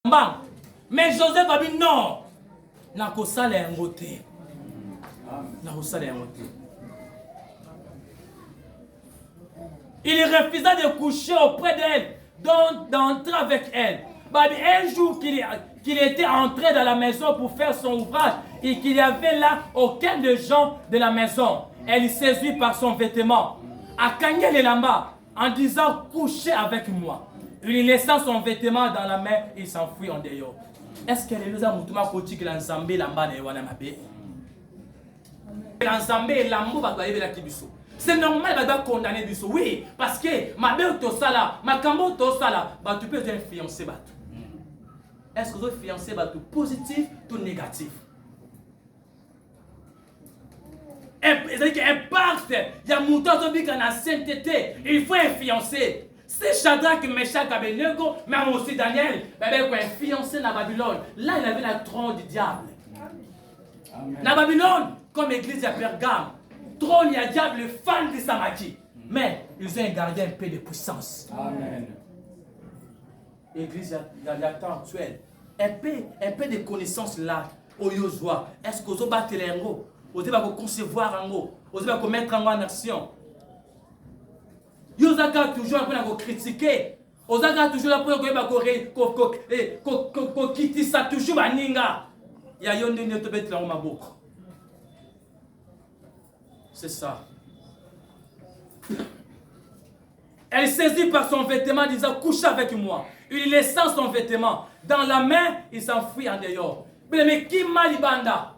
Mais Joseph a dit non. Il refusa de coucher auprès d'elle, d'entrer avec elle. Un jour qu'il était entré dans la maison pour faire son ouvrage et qu'il y avait là aucun des gens de la maison, elle saisit par son vêtement. A Kanye les lamba en disant couchez avec moi. Il laissa son vêtement dans la main et s'enfuit en dehors. Est-ce que les nous avons tout côté que l'ensemble lamba ne wana mabe? L'ensemble lambo va doyer la kibiso. C'est normal de condamner biso. Oui, parce que ma belle to sala, ma cambo to sala, bah tu peux être fiancé batou. Est-ce que vous êtes fiancé batou positif ou négatif? C'est-à-dire qu'elle part, il y a mon temps de la sainteté, il faut un fiancé. C'est Shadrach, Meshach, Abednego, même aussi Daniel, un fiancé dans Babylone. Là, il avait la trône du diable. Dans Babylone, comme l'église à Pergame, trône, il y a diable, le fan de Samaki. Mais ils ont gardé un peu de puissance. Amen. L'église, il y a temps actuel. Un peu de connaissances là, au Yozwa. Est-ce que vous avez battu les héros? Vous avez concevoir un mot. Vous avez mettre en action. Vous avez toujours à critiquer. Vous avez toujours à quitter ça toujours à Ninga. Il y a une de bête là ma boucle. C'est ça. Elle saisit par son vêtement disant couche avec moi. Il laissa son vêtement dans la main, il s'enfuit en dehors. Mais qui m'a libanda?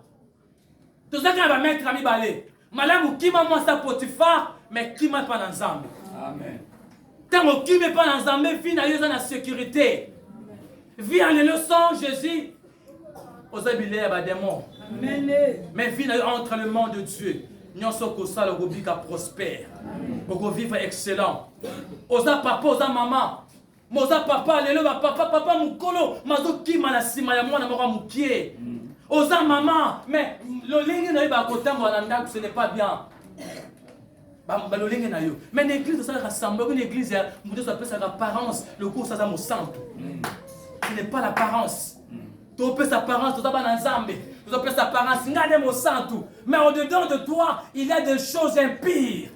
Tout ça qu'on va mettre à mi balé. Madame qui m'a moi sa Potiphar, mais qui m'a pas dans Zambie. Amen. Tant qui m'a pas dans Zambie, vie dans la sécurité. Vie en le sang Jésus. Aux habilés à démon. Mais vie entre le monde de Dieu. Nous sommes ça le rubica prospère. Pour vivre excellent. Osa papa, osa maman. Moza papa, lelo papa mukolo, mazo ki manasima ya mwana moko mukie. Oza maman, mais le lingue na ba kotambo na ndako ce n'est pas bien. Ba le lingue na yo. Mais l'église ça rassemble, une église ya muto ça peut sa apparence, le cours ça mo santo. Ce n'est pas l'apparence. Tu peux sa apparence, tu pas dans Nzambe. Tu peux sa apparence, ngade mo santo. Mais au-dedans de toi, il y a des choses impires.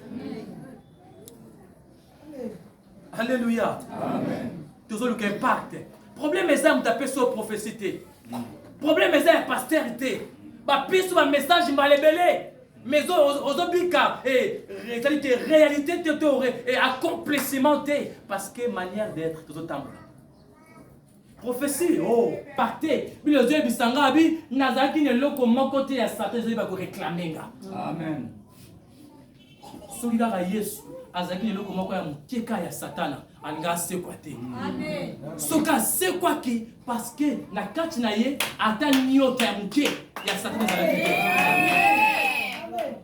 Alléluia. Amen. Toujours le impact. Problème est ça, taper sur prophétie. Problème est ça, postérité. Ba piste un message malébélé. Mais aux obika et réalité et accomplissement parce que manière d'être tout autant. Prophétie, oh, partez. Puis le Dieu bisanga bi nazaki ne loko moko te ya Satan je va réclamer. Amen. Solidara Yesu. Azaki ne loko moko ya mukeka ya Satana anga se kwa te. Amen. Soka se kwa ki parce que na kati na ye ata nyoka ya muke ya Satana azaki te. Amen.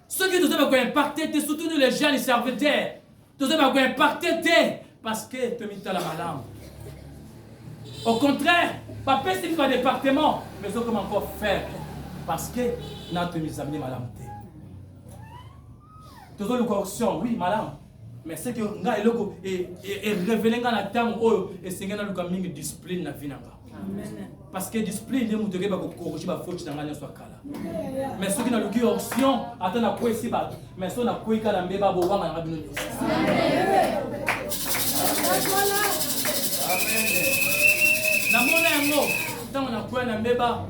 Ceux qui nous ont impacté te surtout les jeunes serviteurs. Nous avons impacté te parce que te mis la malade. Au contraire, papa c'est pas département mais ils ont comment encore faire parce que notre mis amené malade. Toujours le corruption, oui, madame. Mais c'est que nga eloko et révéler nga na temps et c'est nga na luka mingi discipline na vie nanga. Amen. Parce que discipline est muté ba ko corriger ba faute na nganya soit kala. Mais ceux qui na luki option atana ko esi ba mais so na ko ikala mbeba bo wanga na bino. Amen. Amen. Na mona yango tango na ko na mbeba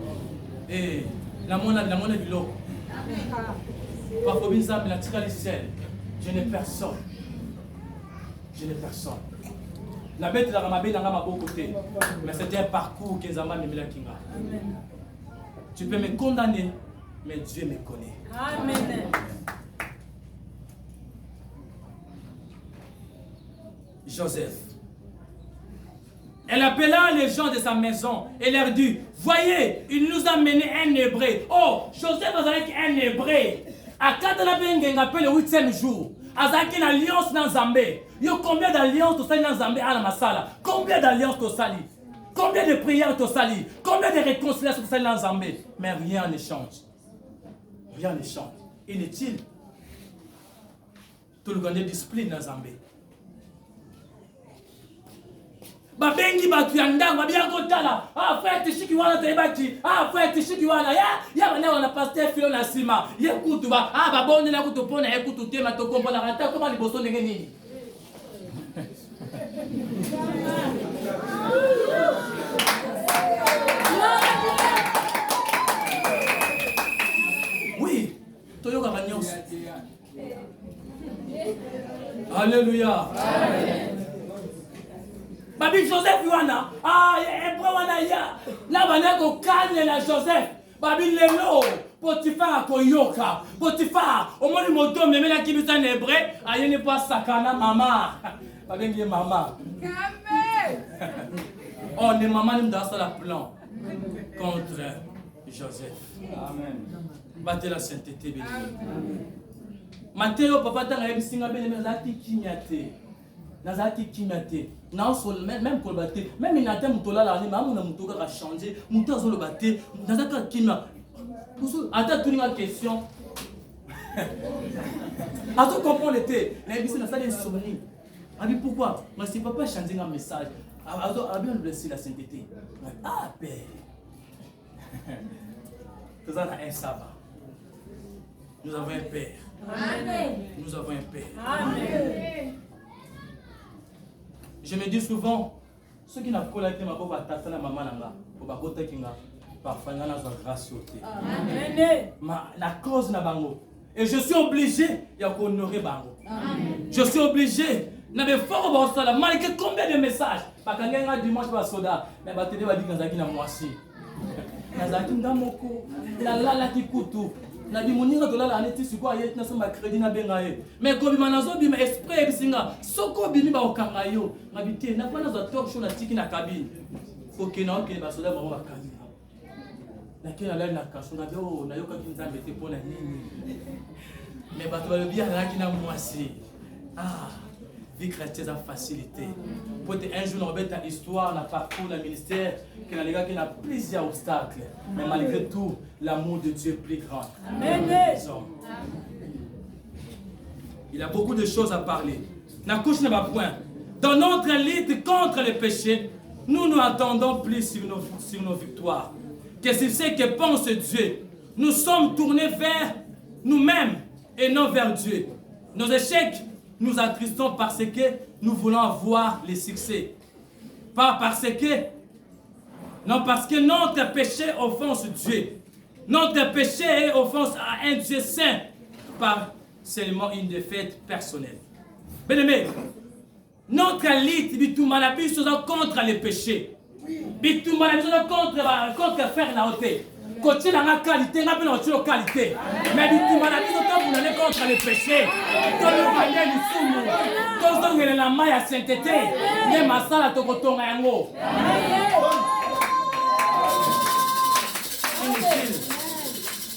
na mona biloko. Parfois, je n'ai personne. Je n'ai personne. La bête de la Ramabé n'a pas beaucoup côté. Mais c'était un parcours que Zamba ne me l'a kinga. Tu peux me condamner, mais Dieu me connaît. Amen. Joseph. Elle appela les gens de sa maison et leur dit, voyez, il nous a mené un hébreu. Oh, Joseph was avec un hébreu. À quand on a le 8e jour, Azaki une alliance dans Zambé. Yo combien d'alliances tu sali dans Zambé à la masala? Combien d'alliances tu sali? Combien de prières tu sali? Combien de réconciliations tu sali dans Zambé? Mais rien ne change. Rien ne change. Inutile. Tout le monde est discipline dans Zambé. babengi batu ya ndanga babia kotala ah frère tishiki wana tebaki ah frère tishiki wana ya bana wana pasteur filo na sima ye kutu ba ah babonde na kutu pona ye kutu tema to kombola kata koma liboso ndenge nini. Oui, toyoka kanyos. Alléluia. Amen. Babi Joseph wana ah hébreu wana ya la bana ko kanye na Joseph babi lelo Potiphar koyoka Potiphar au moins moto memela kibisa na hébreu ayene pas sakana mama babengi mama. Amen. Oh ne maman nous dans la plan contre Joseph. Amen. Battez la sainteté béni. Matteo papa tanga ebisinga bene lati kinyate. Nazaki kimate. Na sol même ko baté. Même inata mutola la ni mamu na mutoka ka changer. Muto le baté. Nazaka kimia. Ata tuninga question. Ato comprendre l'été. Na ebisi na sala insomnie. Abi pourquoi? Mais c'est papa changer un message. Ato a bien blessé la sainteté. Ah père. Nous avons un sabbat. Nous avons un père. Amen. Nous avons un père. Amen. Je me dis souvent, ceux qui n'ont pas été ma pauvre tata na maman nanga, au bakota kinga, parfois na na grâce au thé. Amen. La cause na bango. Et je suis obligé de honorer bango. Amen. Je suis obligé. Na be fort ba sala malgré combien de messages. Bakanga dimanche ba soda, mais ba télé ba di kanzaki na mwasi. Nazaki ndamoko, la la kikutu. Na bi moninga dolala aneti siko ayet na soma crédit na benga ye mais ko bi manazo bi esprit bisinga soko bi mi ba okanga yo ngabite na pana za talk show na tiki na cabine OK na OK ba soda ba ba cabine na kena la na kaso na do na yoka kinzambe te pona nini mais ba to ba bi ala kina mwasi ah vie chrétienne a facilité pour te un jour on va ta histoire la parcours le ministère que les gars qui n'a plusieurs obstacles mais malgré tout l'amour de Dieu est plus grand. Amen. Il a beaucoup de choses à parler. Na couche n'a pas point. Dans notre lutte contre le péché, nous nous attendons plus sur nos victoires. Que c'est ce que pense Dieu. Nous sommes tournés vers nous-mêmes et non vers Dieu. Nos échecs nous attristons parce que nous voulons avoir les succès. Pas parce que, non, parce que notre péché offense Dieu. Notre péché offense à un Dieu saint par seulement une défaite personnelle. Bien-aimé, notre lutte bitumanabi contre les péchés. Bitumanabi contre faire la hauteur. Côté dans la qualité, n'a pas notre qualité. Mais bitumanabi contre les péchés. Tout le panier du soumou. Tout le monde la maille à sainteté. Ne masala tokotonga yango.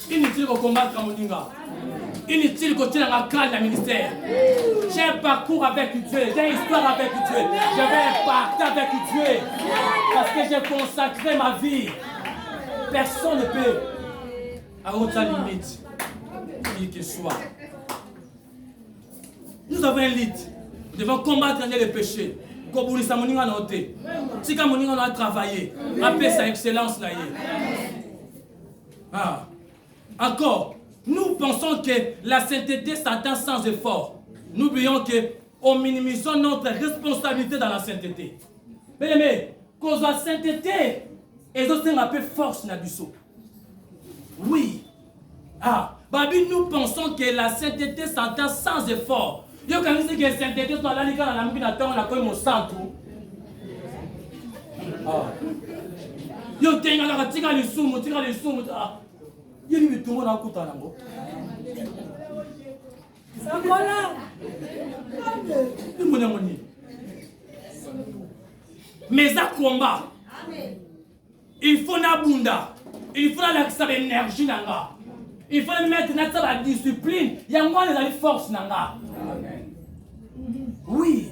Inutile de combattre Moninga. Inutile de continuer à cadre le ministère. J'ai un parcours avec Dieu, j'ai une histoire avec Dieu. Je vais un pacte avec Dieu. Parce que j'ai consacré ma vie. Personne ne peut, à autre limite, qui qu'il soit. Nous avons un lit. Nous devons combattre les péchés. Comme ça, Moninga a noté. Si Moninga a travaillé, après sa excellence. Ah. Encore, nous pensons que la sainteté s'atteint sans effort. Nous oublions qu'on minimise notre responsabilité dans la sainteté. Mais, cause de la sainteté, et aussi un peu force n'abusso. Oui. Ah, Babi, nous pensons que la sainteté s'atteint sans effort. Yo quand dit que la sainteté soit là, les gars, on a comme mon centre. Ah. Yo tenga la tika les sous, ah. Il y a tout le monde à côté mais à combat, il faut la bunda, il faut la énergie nanga, il faut mettre la discipline, il y a moins de force nanga. Oui,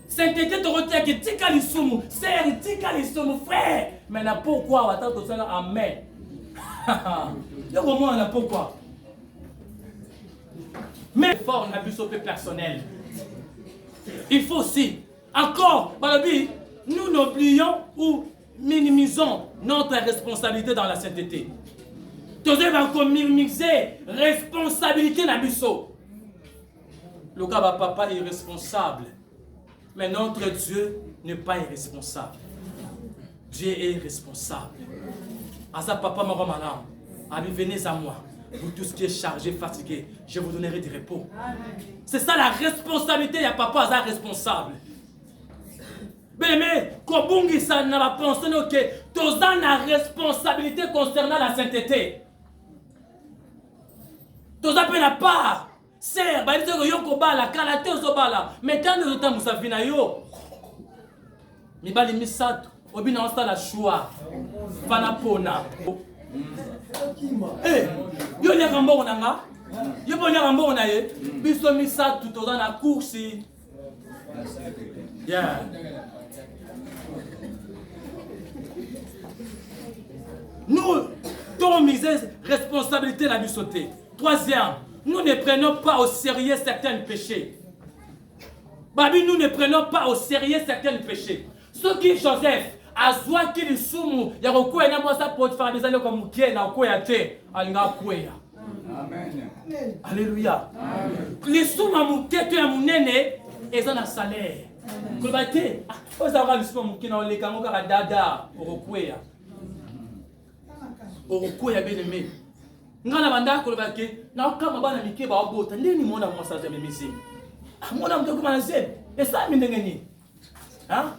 sainteté te retient que tika les sous, c'est tika les sous, frère. Mais pourquoi on attend tout ça amen. Il y a comment on a pourquoi. Mais fort, on a vu sauver personnel. Il faut aussi, encore, Balabi, nous n'oublions ou minimisons notre responsabilité dans la sainteté. Tous les gens qui minimiser responsabilité dans biso. Le cas va papa est irresponsable. Mais notre Dieu n'est pas irresponsable. Dieu est responsable. À ça, papa, ma maman, venez à moi. Vous tous qui êtes chargés, fatigués, je vous donnerai du repos. C'est ça la responsabilité. Il y a papa, ça responsable. Mais comme ça n'a pas pensé que tous dans la responsabilité concernant la sainteté. Tous dans la part. C'est bah il dit que yoko bala, kalate ozobala. Mais quand nous temps ça vina yo. Mi bali misatu, obina onsta la choix. Fana pona. Eh, yo lia kambo nanga. Yo bonya kambo na ye. Biso misatu tous dans la course. Yeah. Nous, ton misère, responsabilité la bisoté. Troisième, nous ne prenons pas au sérieux certains péchés. Babi, nous ne prenons pas au sérieux certains péchés. Ce qui Joseph, a zoa qui le soumou, il y a beaucoup de gens qui peuvent faire des années comme qui est dans quoi Amen. Alléluia. Les soumou mouké tu es mon néné et ça na salaire. Kolbate, vous avez le soumou mouké dans les kango ka dada orokwea. Orokwea bien aimé. Ngana banda kolbake na kama bana mike ba obota ndeni mona mwasa za memisi. Mona mtoko manase et ça mindengeni. Hein?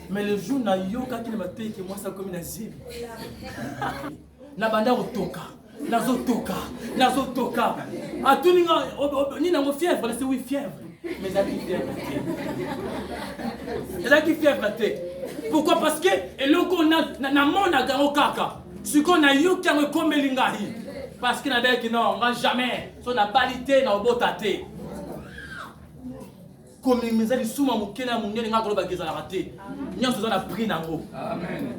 Mais le jour na yoka qui ne m'a dit que moi ça comme une azim. Na banda otoka. Nazo toka. A tout ni na mo fièvre, c'est oui fièvre. Mais ça qui fièvre. Et là qui fièvre té. Pourquoi? Parce que et le qu'on na mona garo kaka. Ce qu'on a yoka me comme lingahi. Parce qu'il n'a dit que non, on va jamais. Son a balité na obotate. Comme les misères, les soumons, les soumons, les soumons,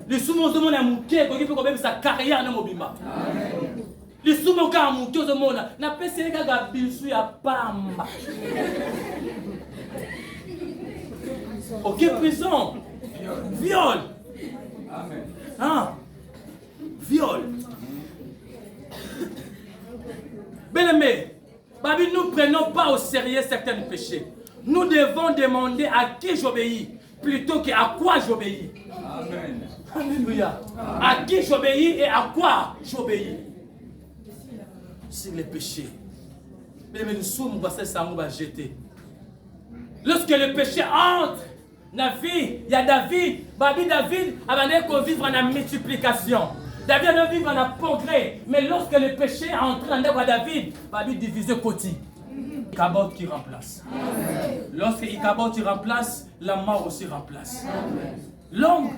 les soumons, les soumons, sa carrière dans Mobima. Les soumons, les soumons, na pese ga bilsu ya pamba. Ok, prison. Viol. Hein? Viol. Bien-aimé, Babi, nous ne prenons pas au sérieux certains péchés. Nous devons demander à qui j'obéis plutôt qu'à quoi j'obéis. Amen. Alléluia. À qui j'obéis et à quoi j'obéis. C'est les péchés. Mais nous sommes jetés. Lorsque le péché entre dans la vie, il y a David. David a vivre en la multiplication. David a vivre en la progrès. Mais lorsque le péché est entré dans la vie de David, David divisé côté. Ichabod qui remplace. Lorsque Ichabod qui remplace, la mort aussi remplace. L'homme,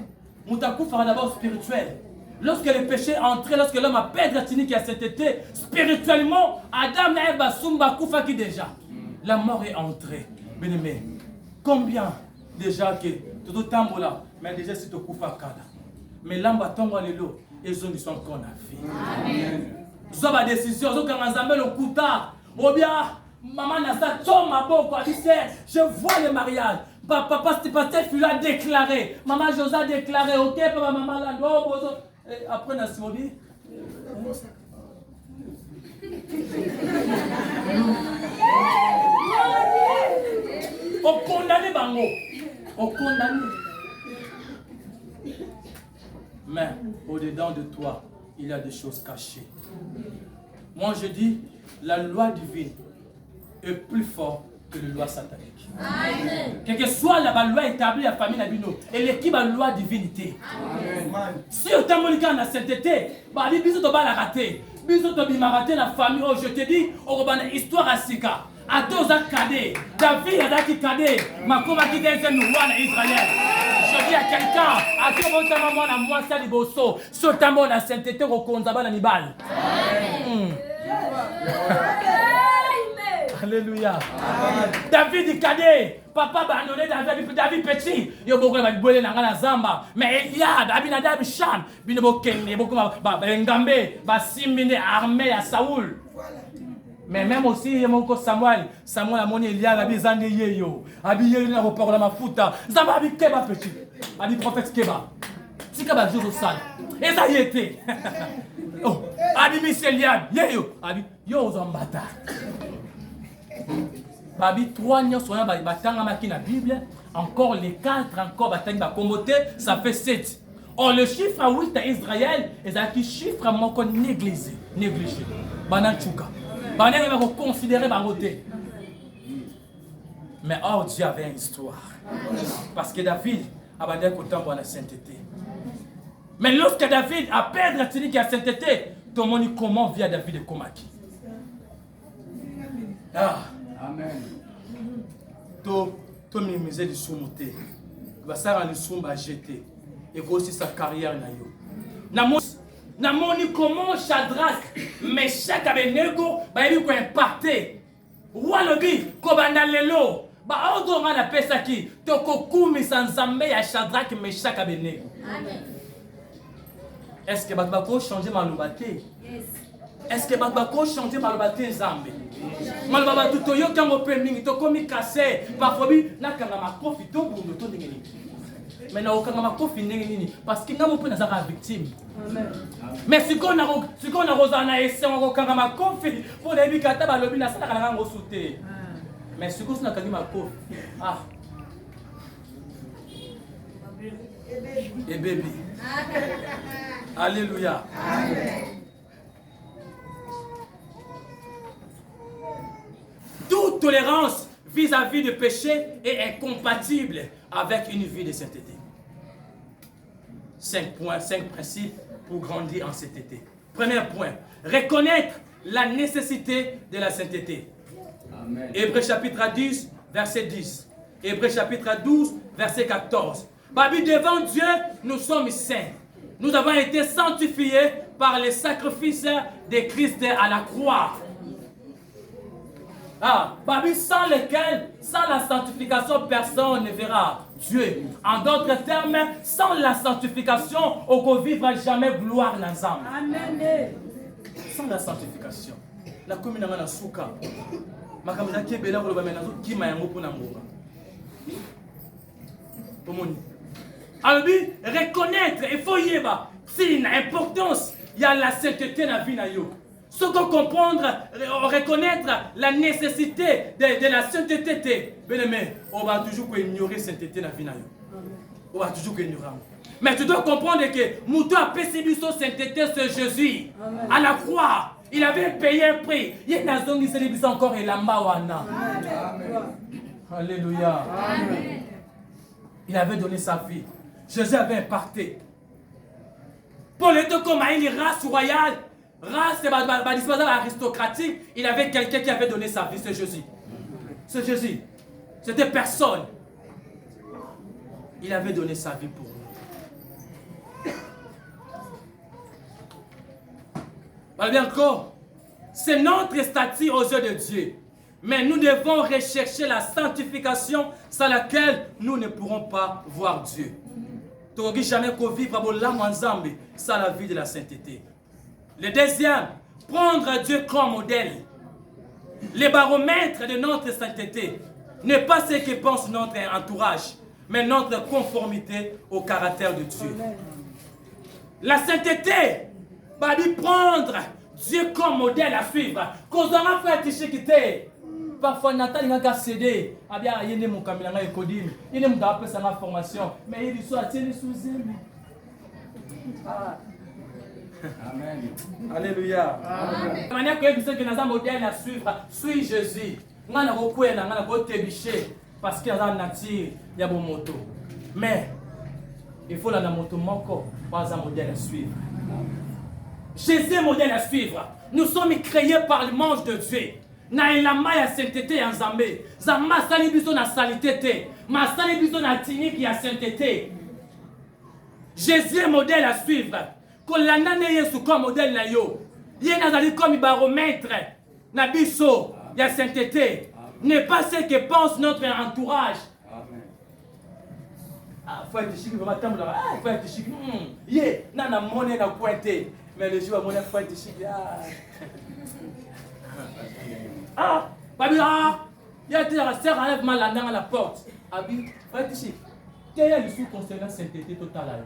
Moutakou fera d'abord spirituel. Lorsque le péché est entré, lorsque l'homme a perdu la tinique qui a cet été, spirituellement, Adam n'a pas Sumba Koufa qui déjà. La mort est entrée. Bien-aimé, combien déjà que tout le temps là, mais déjà c'est au Koufa Kada. Mais l'homme va tomber les lots et ils ont dit son qu'on a fait. Ils ont des décisions, ils ont quand le Kouta, ou bien. Maman n'a pas ma boko, je vois le mariage. Papa, c'était pas tel qu'il a déclaré. Maman José a déclaré, ok, papa, maman l'a dit. Après, on a suivi. On condamne Bango. On condamne. Mais au-dedans de toi, il y a des choses cachées. Moi, je dis, la loi divine est plus fort que la loi satanique. Amen. Quelle que soit la loi établie à la famille Nabino, et l'équipe a la loi divinité. Amen. Si on t'a montré la sainteté, bah les bisous de la raté, bisous de raté la famille. Oh, je te dis, on va une histoire à Sika. À tous à cadet, David a qui cadet, ma coma qui est un roi d'Israël. Je dis à quelqu'un, à tout le monde, à moi, ça, les bossos, sur ta mot, la sainteté, au Konzaba, l'Anibal. Alléluia. Amen. David dit cadet, papa abandonné David petit, il y a beaucoup de bolé dans la zamba, mais il y a David Cham, binobo kende, beaucoup Ngambe, Simbine armée à Saoul. Mais même aussi il y a mon Samuel a monné il y a la bizande yeyo, habillé na report la mafuta, zamba bikeba petit. a dit prophète Keba. Si Keba joue au sale. Et ça y était. Oh, a dit Michel Yann. Yo, a dit yo aux ambata. Babi 3 nions soyons batanga maki na Bible. Encore les 4 encore batanga commoté, ça fait 7. Or le chiffre 8 à Israël est un chiffre manquant négligé. Banan Tchouka. Banan va considérer Baroté. Mais oh, Dieu avait une histoire. Parce que David a bandé autant pour la sainteté. Mais lorsque David a perdu la tunique à sainteté, tout le monde dit comment vient David de Komaki. Ah. Amen. Tout mimiser du sous-monté. Il va s'arrêter le sous va jeter. Et aussi sa carrière na yo. Namoni comment Shadrach, Meshach Abednego, ba yebi ko impacté. Walobi ko banda lelo. Ba odo nga na pesa ki to kokumisa nzambe ya Shadrach, Meshach Abednego. Amen. Est-ce que bato bako changer malobate? Yes. Est-ce que bato bako changer malobate nzambe? Malobaba tout yo kango pending to komi cassé parfois bi nakanga makofi to bundo to ndengeni. Mais na okanga makofi ndengeni parce que ngamo pona zaka victime. Amen. Mais si qu'on a rozana ese on okanga makofi pour les bikata balobi na sala kana ngo souté. Mais si qu'on a kanga makofi ah et bébé. Alléluia. Amen. Toute tolérance vis-à-vis du péché est incompatible avec une vie de sainteté. 5 points, 5 principes pour grandir en sainteté. Premier point, reconnaître la nécessité de la sainteté. Amen. Hébreux chapitre 10, verset 10. Hébreux chapitre 12, verset 14. Babi, devant Dieu, nous sommes saints. Nous avons été sanctifiés par le sacrifice de Christ à la croix. Ah, Babi, sans lequel, sans la sanctification, personne ne verra Dieu. En d'autres termes, sans la sanctification, on ne vivra jamais gloire dans l'ensemble. Amen. Sans la sanctification, la commune a souka. Ma caméra qui est belle, on va mettre qui m'a un pour l'amour. Alors, reconnaître, il faut y avoir, c'est une importance, il y a la sainteté dans la vie. Ce qu'on comprendre, reconnaître la nécessité de la sainteté. Bien aimé, on va toujours ignorer la sainteté dans la vie. On va toujours ignorer. Mais tu dois comprendre que Moutou a perçu son sainteté, c'est Jésus. Amen. À la croix, il avait payé un prix. Il y a une zone qui s'est encore et la mawana. Alléluia. Amen. Il avait donné sa vie. Jésus avait impacté. Pour les deux comme une race royale, race aristocratique, il avait quelqu'un qui avait donné sa vie, c'est Jésus. C'est Jésus. C'était personne. Il avait donné sa vie pour nous. Voilà bien encore. C'est notre statut aux yeux de Dieu. Mais nous devons rechercher la sanctification sans laquelle nous ne pourrons pas voir Dieu. Tu ne jamais vivre sans la vie de la sainteté. Le deuxième, prendre Dieu comme modèle. Le baromètre de notre sainteté n'est pas ce que pense notre entourage, mais notre conformité au caractère de Dieu. Amen. La sainteté va lui prendre Dieu comme modèle à suivre. Quand on a fait un t-shirt qui était, parfois Nathan il a cédé, ah bien il y a mon caméra il codim, il y a mon appel sa formation, mais il dit soit il sous lui. Amen. Alléluia. Amen. La manière que vous que nous avons modèle à suivre, suis Jésus. On a beaucoup de gens qui ont tébiché parce qu'il y a une nature, il y a une moto. Mais il faut la moto manco pas un modèle à suivre. Jésus est un modèle à suivre. Nous sommes créés par le manche de Dieu. Na ilama ya sainteté ya Nzambe. Zama sali biso na salité. Ma sali biso na tinique ya sainteté. Jésus est un modèle à suivre. Quand l'année Yesu comme modèle na yo. Yé nazali comme baromètre na biso ya sainteté. N'est pas ce que pense notre entourage. Amen. Ah, faut être chic, vraiment tambour là. Ah, faut être chic. Yé, nana monnaie na pointé. Mais le jour à monnaie faut être chic. Ah, Babi, ah, il y a des sœurs enlève mal la langue à la porte. Abi, faut être chic. Quel est l'issue concernant sainteté totale?